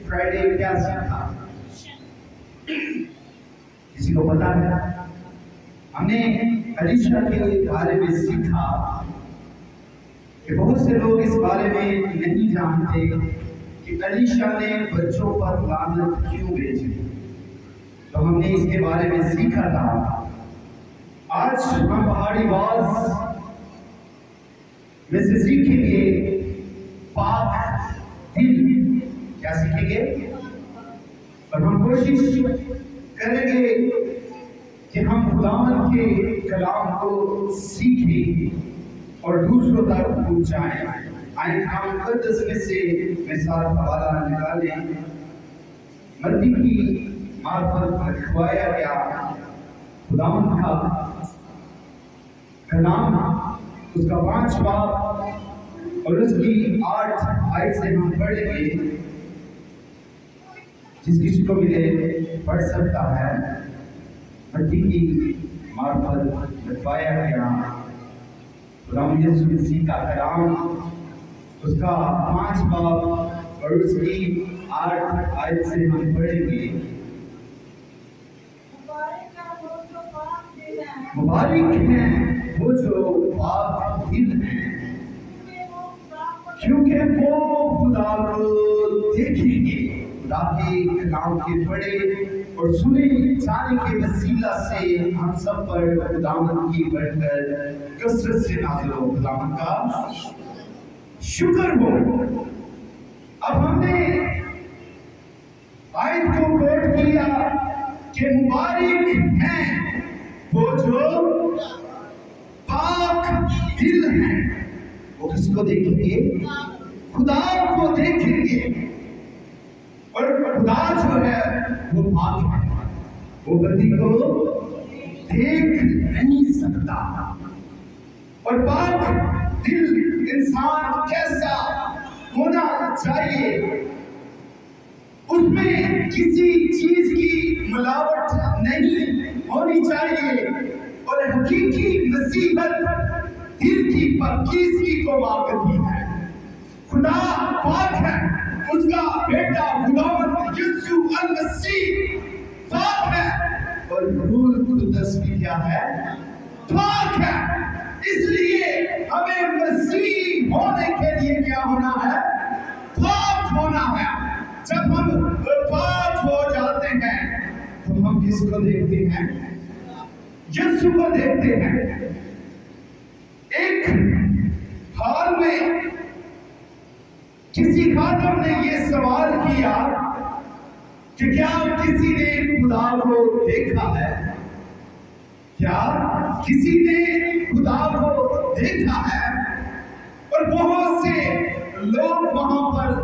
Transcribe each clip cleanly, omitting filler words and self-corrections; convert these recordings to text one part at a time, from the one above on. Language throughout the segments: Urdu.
فرائیڈے کیا سیکھا؟ کسی کو پتا ہے؟ ہم نے علیشا کے بارے میں سیکھا کہ بہت سے لوگ اس بارے میں نہیں جانتے کہ علیشا نے بچوں پر لعنت کیوں بھیجی۔ تو ہم نے اس کے بارے میں سیکھا تھا۔ آج ہم پہاڑی باز میں سے سیکھیں گے پاک دل۔ کیا سیکھیں گے؟ اور ہم کوشش کریں گے کہ ہم خداوند کے کلام کو سیکھیں اور دوسروں تک پہنچائیں۔ آئیں ہم مقدس میں سے مثال حوالہ نکالیں۔ متی کی معرفت میں لکھوایا گیا خداوند کا کلام، اس کا 5 باب اور اس کی 8 آیت سے ہم پڑھیں گے۔ جس کسی کو ملے پڑھ سکتا ہے۔ متی کی معرفت لکھوایا گیا خداوند یسوع مسیح کا کلام، اس کا 5 باب اور اس کی 8 آیت سے ہم پڑھیں گے۔ مبارک ہیں وہ جو پاک دل ہیں، کیونکہ وہ خدا کو دیکھیں گے۔ خدا کے کلام کے پڑھے اور سنے جانے کے وسیلہ سے ہم سب پر خداوند کی برکت کثرت سے نازل ہو۔ خداوند کا شکر ہو۔ اب ہم نے آیت کو کوٹ کیا کہ مبارک ہیں وہ جو پاک دل ہیں۔ وہ کس کو دیکھیں گے؟ خدا کو دیکھیں گے۔ اور خدا جو ہے وہ پاک ہے، وہ بدی کو دیکھ نہیں سکتا۔ اور پاک دل انسان کیسا ہونا چاہیے؟ اس میں کسی چیز کی ملاوٹ نہیں ہونی چاہیے، اور حقیقی نصیحت دل کی پاکیزگی کو مانگتی ہے۔ خدا پاک ہے، اس کا بیٹا خداوند یسوع المسیح پاک ہے، اور روح القدس بھی کیا ہے؟ پاک ہے۔ اس لیے ہمیں مسیح ہونے کے لیے کیا ہونا ہے؟ پاک ہونا ہے۔ جب ہم پاک ہو جاتے ہیں تو ہم کس کو دیکھتے ہیں؟ یسوع کو دیکھتے ہیں۔ ایک حال میں کسی خادم نے یہ سوال کیا کہ کیا کسی نے خدا کو دیکھا ہے؟ کیا کسی نے خدا کو دیکھا ہے؟ اور بہت سے لوگ وہاں پر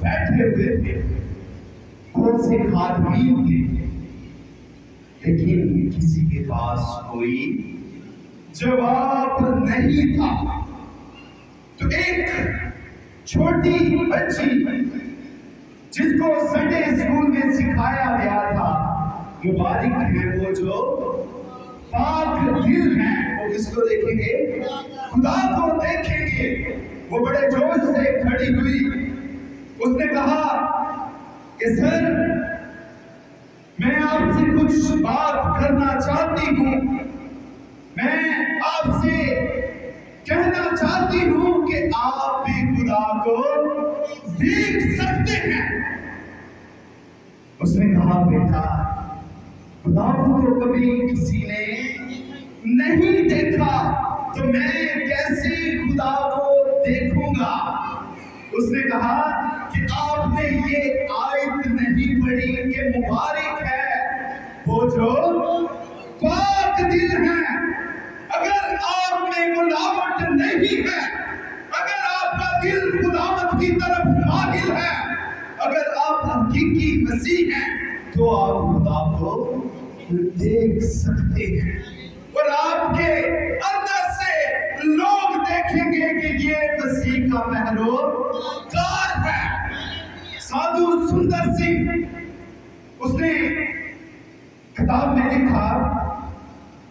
بیٹھے ہوئے تھے، بہت سے خادمین تھے، لیکن کسی کے پاس کوئی جواب نہیں تھا۔ تو ایک چھوٹی بچی جس کو سنڈے اسکول میں سکھایا گیا تھا، مبارک ہیں وہ جو پاک دل ہیں، وہ کس کو دیکھیں گے؟ خدا کو دیکھیں گے۔ وہ بڑے جوش سے کھڑی ہوئی، اس نے کہا کہ سر، میں آپ سے کچھ بات کرنا چاہتی ہوں۔ میں آپ سے کہنا چاہتی ہوں کہ آپ بھی خدا کو دیکھ سکتے ہیں۔ اس نے کہا بیٹا، خدا کو تو کبھی کسی نے نہیں دیکھا، تو میں کیسے خدا کو دیکھوں گا؟ اس نے کہا کہ آپ نے یہ آیت نہیں پڑھی کہ مبارک ہے وہ جو پاک دل ہیں۔ اگر آپ میں ملاوٹ نہیں ہے، اگر آپ کا دل خداوند کی طرف مائل ہے، اگر آپ حقیقی مسیح ہیں، تو آپ خدا کو دیکھ سکتے ہیں، اور آپ کے اندر سے لوگ دیکھیں گے کہ یہ مسیح کا پیروکار ہے۔ سادھو سندر سنگھ، اس نے کتاب میں لکھا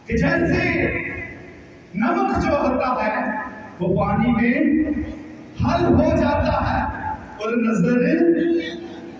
کہ جیسے نمک جو ہوتا ہے وہ پانی میں حل ہو جاتا ہے اور نظر